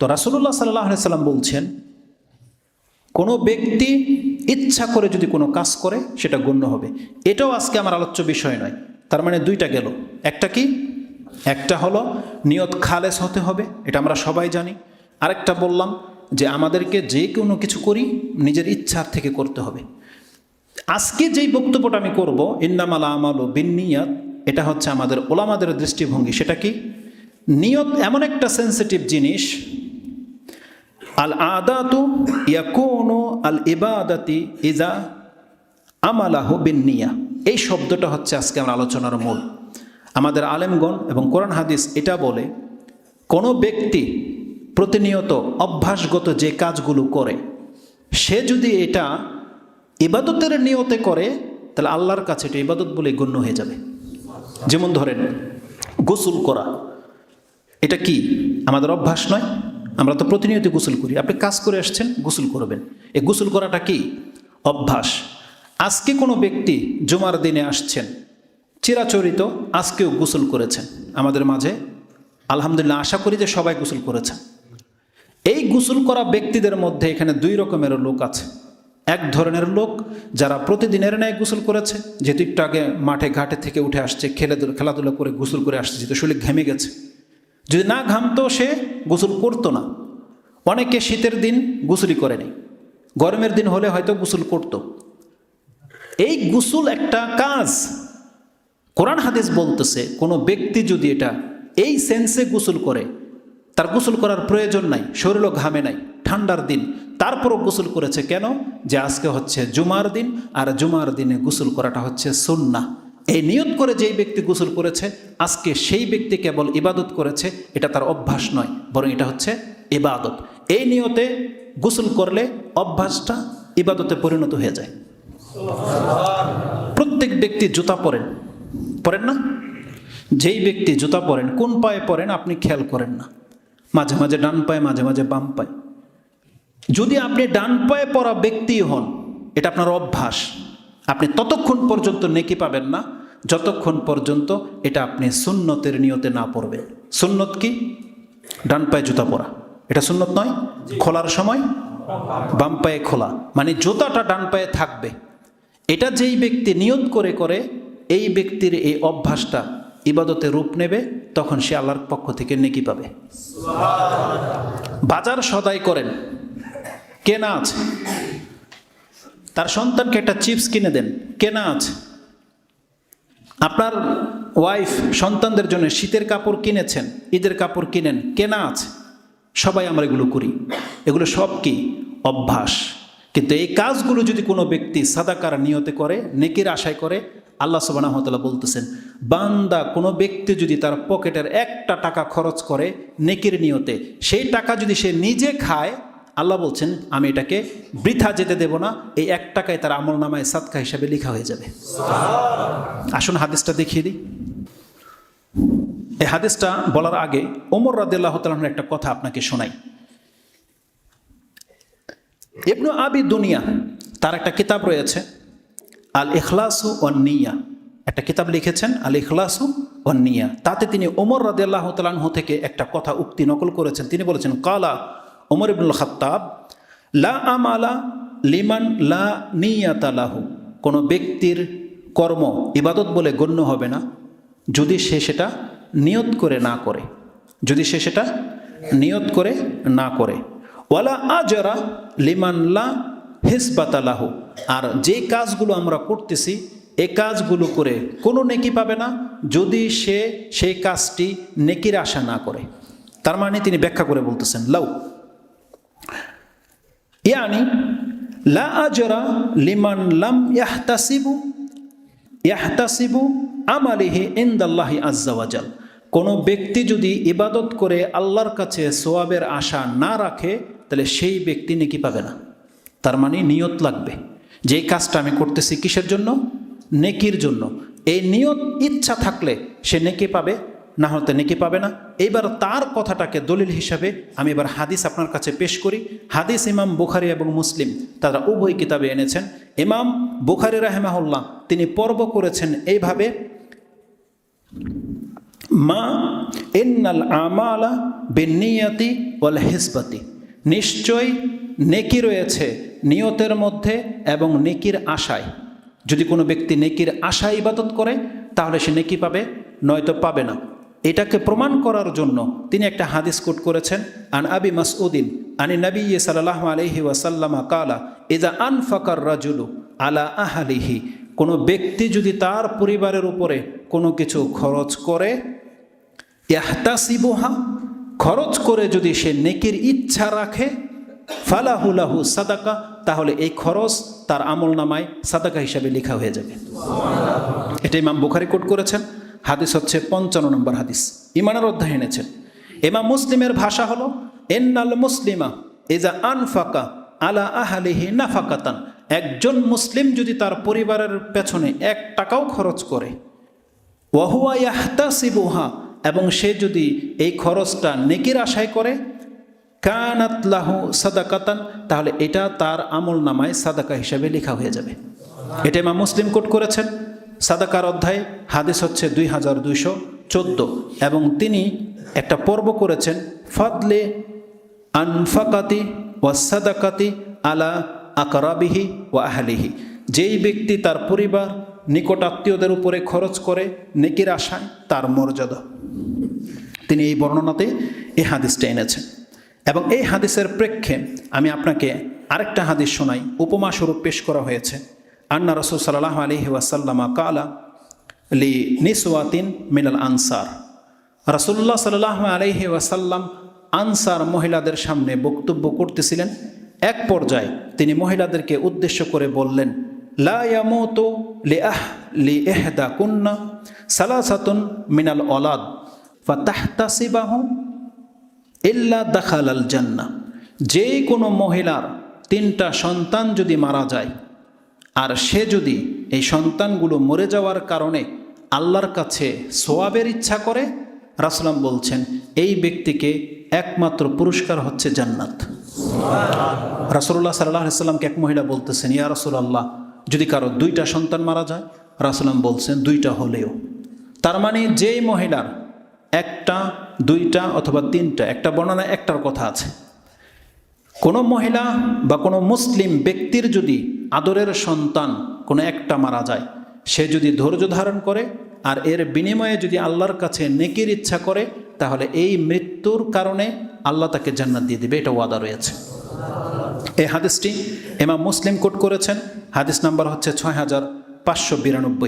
তো রাসূলুল্লাহ সাল্লাল্লাহু আলাইহি সাল্লাম বলছেন, কোনো ব্যক্তি ইচ্ছা করে যদি কোনো কাজ করে সেটা গণ্য হবে। এটাও আজকে আমার আলোচ্য বিষয় নয়। তার মানে দুইটা গেল। একটা কি? একটা হলো নিয়ত খালেস হতে হবে, এটা আমরা সবাই জানি। আরেকটা বললাম যে আমাদেরকে যে কোনো কিছু করি নিজের ইচ্ছার থেকে করতে হবে। আজকে যেই বক্তব্যটা আমি করব, ইন্নামাল আমালু বিন্নিয়াত, এটা হচ্ছে আমাদের ওলামাদের দৃষ্টিভঙ্গি। সেটা কি? নিয়ত এমন একটা সেন্সিটিভ জিনিস, আল আদাতু ইয়াকুনু আল ইবাদাতি ইজা আমালাহু বিন্নিয়া। এই শব্দটা হচ্ছে আজকে আমার আলোচনার মূল। আমাদের আলেমগণ এবং কোরআন হাদিস এটা বলে, কোনো ব্যক্তি প্রতিনিয়ত অভ্যাসগত যে কাজগুলো করে, সে যদি এটা ইবাদতের নিয়তে করে তাহলে আল্লাহর কাছে এটা ইবাদত বলে গণ্য হয়ে যাবে। যেমন ধরেন গোসল করা, এটা কি আমাদের অভ্যাস নয়? আমরা তো প্রতিনিয়ত গোসল করি। আপনি কাজ করে আসছেন, গোসল করবেন। এই গোসল করাটা কি? অভ্যাস। আজকে কোনো ব্যক্তি জুমার দিনে আসছেন, চিরাচরিত আজকেও গোসল করেছেন আমাদের মাঝে, আলহামদুলিল্লাহ, আশা করি যে সবাই গোসল করেছেন। এই গোসল করা ব্যক্তিদের মধ্যে এখানে দুই রকমের লোক আছে। এক ধরনের লোক যারা প্রতিদিনের ন্যায় গোসল করেছে, যেহেতু একটু আগে মাঠে ঘাটে থেকে উঠে আসছে, খেলাধুলা করে গোসল করে আসছে, যেহেতু শরীর ঘেমে গেছে, যদি না ঘামতো সে গোসল করতো না। অনেকে শীতের দিন গোসলই করেনি, গরমের দিন হলে হয়তো গোসল করতো। এই গোসল একটা কাজ। কোরআন হাদিস বলতেছে কোনো ব্যক্তি যদি এটা এই সেন্সে গোসল করে, তার গোসল করার প্রয়োজন নাই, শরীরও ঘামে নাই, ঠান্ডার দিন, তারপরও গোসল করেছে। কেন? যে আজকে হচ্ছে জুমার দিন, আর জুমার দিনে গোসল করাটা হচ্ছে সুন্নাহ। এই নিয়ত করে যেই ব্যক্তি গোসল করেছে, আজকে সেই ব্যক্তি কেবল ইবাদত করেছে, এটা তার অভ্যাস নয়, বরং এটা হচ্ছে ইবাদত। এই নিয়তে গোসল করলে অভ্যাসটা ইবাদতে পরিণত হয়ে যায়। প্রত্যেক ব্যক্তি জুতা পরেন না? যেই ব্যক্তি জুতা পরেন, কোন পায়ে পরেন আপনি খেয়াল করেন না, মাঝে মাঝে ডান পায়ে, মাঝে মাঝে বাম পায়ে। যদি আপনি ডান পায়ে পরা ব্যক্তি হন, এটা আপনার অভ্যাস, আপনি ততক্ষণ পর্যন্ত নেকি পাবেন না যতক্ষণ পর্যন্ত এটা আপনি সুন্নতের নিয়তে না পড়বেন। সুন্নত কি? ডান পায়ে জুতা পরা, এটা সুন্নত নয়? খোলার সময় বাম পায়ে খোলা, মানে জুতাটা ডান পায়ে থাকবে। এটা যেই ব্যক্তি নিয়ত করে করে, এই ব্যক্তির এই অভ্যাসটা ইবাদতে রূপ নেবে, তখন সে আল্লাহর পক্ষ থেকে নেকি পাবে। বাজার সদাই করেন, কেনা আছে, তার সন্তানকে একটা চিপস কিনে দেন, কেনা আছে। আপনার ওয়াইফ সন্তানদের জন্য শীতের কাপড় কিনেছেন, ঈদের কাপড় কিনেন, কেনা আছে। সবাই আমরা এগুলো করি, এগুলো সব কি? অভ্যাস। কিন্তু এই কাজগুলো যদি কোনো ব্যক্তি সাদাকার নিয়তে করে, নেকির আশায় করে, আল্লাহ সুবহানাহু ওয়া তাআলা বলতেছেন, বান্দা কোনো ব্যক্তি যদি তার পকেটের একটা টাকা খরচ করে নেকির নিয়তে, সেই টাকা যদি সে নিজে খায়, আল্লাহ বলছেন আমি এটাকে বৃথা যেতে দেব না, এই এক টাকায় তার আমল নামায় সাদকা হিসাবে লেখা হয়ে যাবে। আসুন হাদিসটা দেখিয়ে দিই। এই হাদিসটা বলার আগে ওমর রাদিয়াল্লাহু তাআলা আনহুর একটা কথা আপনাকে শোনাই। ইবনু আবি দুনিয়া, তার একটা কিতাব রয়েছে আল ইখলাসু ওয়ান নিয়া, একটা কিতাব লিখেছেন আল ইখলাসু ওয়ান নিয়া। তাতে তিনি ওমর রাদিয়াল্লাহু তাআলা আনহু থেকে একটা কথা উক্তি নকল করেছেন। তিনি বলেছেন, কালা ওমর ইবনুল খাত্তাব, লা আমালা লিমান লা নিয়াতা লাহু। কোনো ব্যক্তির কর্ম ইবাদত বলে গণ্য হবে না যদি সে সেটা নিয়ত করে না করে, যদি সে সেটা নিয়ত করে না করে। ওয়ালা আজরা লিমান লা হিসবাতা লাহু। আর যে কাজগুলো আমরা করতেছি, এই কাজগুলো করে কোনো নেকি পাবে না যদি সে সেই কাজটি নেকির আশা না করে। তার মানে তিনি ব্যাখ্যা করে বলতেছেন, লাউ ইয়ানি লা আজরা লিমান লাম ইয়াহতাসিবু আমালিহি ইনদাল্লাহি আযজা ওয়া জাল। কোনো ব্যক্তি যদি ইবাদত করে আল্লাহর কাছে সওয়াবের আশা না রাখে, তাহলে সেই ব্যক্তি নেকি পাবে না। তার মানে নিয়ত লাগবে, যে কাজটা আমি করতেছি কিসের জন্য? নেকির জন্য। এই নিয়ত ইচ্ছা থাকলে সে নেকি পাবে, না হলে নেকি পাবে না। এইবার তার কথাটাকে দলিল হিসাবে আমি এবার হাদিস আপনার কাছে পেশ করি। হাদিস ইমাম বুখারী এবং মুসলিম তারা উভয় কিতাবে এনেছেন। ইমাম বুখারী রাহিমাহুল্লাহ তিনি পর্ব করেছেন এইভাবে, মা ইন্নাল আমালা বিন্নিয়াতি ওয়াল হিসবাতি, নিশ্চয় নেকি রয়েছে নিয়তের মধ্যে এবং নেকির আশায়। যদি কোনো ব্যক্তি নেকির আশায় ইবাদত করে তাহলে সে নেকি পাবে, নয়তো পাবে না। এটাকে প্রমাণ করার জন্য তিনি একটা হাদিস কোট করেছেন, আন আবি মাসউদিন আনি নবী সাল্লাল্লাহু আলাইহি ওয়াসাল্লাম কালা ইযা আনফাকার রাজুলু আলা আহলিহি, কোনো ব্যক্তি যদি তার পরিবারের উপরে কোনো কিছু খরচ করে, ইয়াহতাসিবুহা, খরচ করে যদি সে নেকির ইচ্ছা রাখে, ফালাহু লাহু সাদাকা, তাহলে এই খরচ তার আমলনামায় সাদাকা হিসাবে লেখা হয়ে যাবে। এটা ইমাম বুখারী কোট করেছেন, হাদিস হচ্ছে 55 নম্বর হাদিস, ইমানের অধ্যায় এনেছেন। ইমাম মুসলিমের ভাষা হলো ইন্নাল মুসলিমা ইজা আনফাকা আলা আহলিহি নাফাকাতান, একজন মুসলিম যদি তার পরিবারের পেছনে 1 টাকাও খরচ করে, ওয়াহুয়া ইয়াহতাসিবুহা, এবং সে যদি এই খরচটা নেকির আশায় করে, কানাত লাহু সাদাকাতান, তাহলে এটা তার আমল নামায় সাদাকা হিসাবে লেখা হয়ে যাবে। এটা ইমাম মুসলিম কোট করেছেন, সাদাকার অধ্যায়, হাদিস হচ্ছে 2214, এবং তিনি একটা পর্ব করেছেন ফাদলে আনফাকাতি ওয়া সাদাকাতি আলা আকরাবিহি ওয়া আহলিহি, যেই ব্যক্তি তার পরিবার নিকট আত্মীয়দের উপরে খরচ করে নেকির আশায়, তার মর্যাদা। তিনি এই বর্ণনাতে এই হাদিসটা এনেছেন। এবং এই হাদিসের প্রেক্ষে আমি আপনাকে আরেকটা হাদিস শোনাই, উপমা স্বরূপ পেশ করা হয়েছে। আন্না রাসূল সাল্লাল্লাহু আলাইহি ওয়াসাল্লাম কালা লি নিসওয়াতিন মিনাল আনসার, রাসূলুল্লাহ সাল্লাল্লাহু আলাইহি ওয়াসাল্লাম আনসার মহিলাদের সামনে বক্তব্য করতেছিলেন। এক পর্যায়ে তিনি মহিলাদেরকে উদ্দেশ্য করে বললেন, লা ইয়ামুতু লি ইহদা কুন্না সালাসাতুন মিনাল ওলাদ ফাতাহতাসিবাহু ইল্লা দাখালাল জান্নাহ, যে কোনো মহিলার 3টা সন্তান যদি মারা যায় আর সে যদি এই সন্তানগুলো মরে যাওয়ার কারণে আল্লাহর কাছে সোয়াবের ইচ্ছা করে, রাসূল বলছেন এই ব্যক্তিকে একমাত্র পুরস্কার হচ্ছে জান্নাত। রাসূলুল্লাহ সাল্লাল্লাহু আলাইহি ওয়াসাল্লামকে এক মহিলা বলতেছেন, ইয়া রাসূলুল্লাহ, যদি কারো 2টা সন্তান মারা যায়, রাসূল বলছেন 2টা হলেও। তার মানে যেই মহিলার 1টা 2টা অথবা 3টা, একটা বর্ণনা 1টার কথা আছে, কোনো মহিলা বা কোনো মুসলিম ব্যক্তির যদি আদরের সন্তান কোনো 1টা মারা যায়, সে যদি ধৈর্য ধারণ করে আর এর বিনিময়ে যদি আল্লাহর কাছে নেকির ইচ্ছা করে, তাহলে এই মৃত্যুর কারণে আল্লাহ তাকে জান্নাত দিয়ে দিবে, এটা ওয়াদা রয়েছে। এই হাদিসটি ইমাম মুসলিম কোট করেছেন, হাদিস নাম্বার হচ্ছে 6592।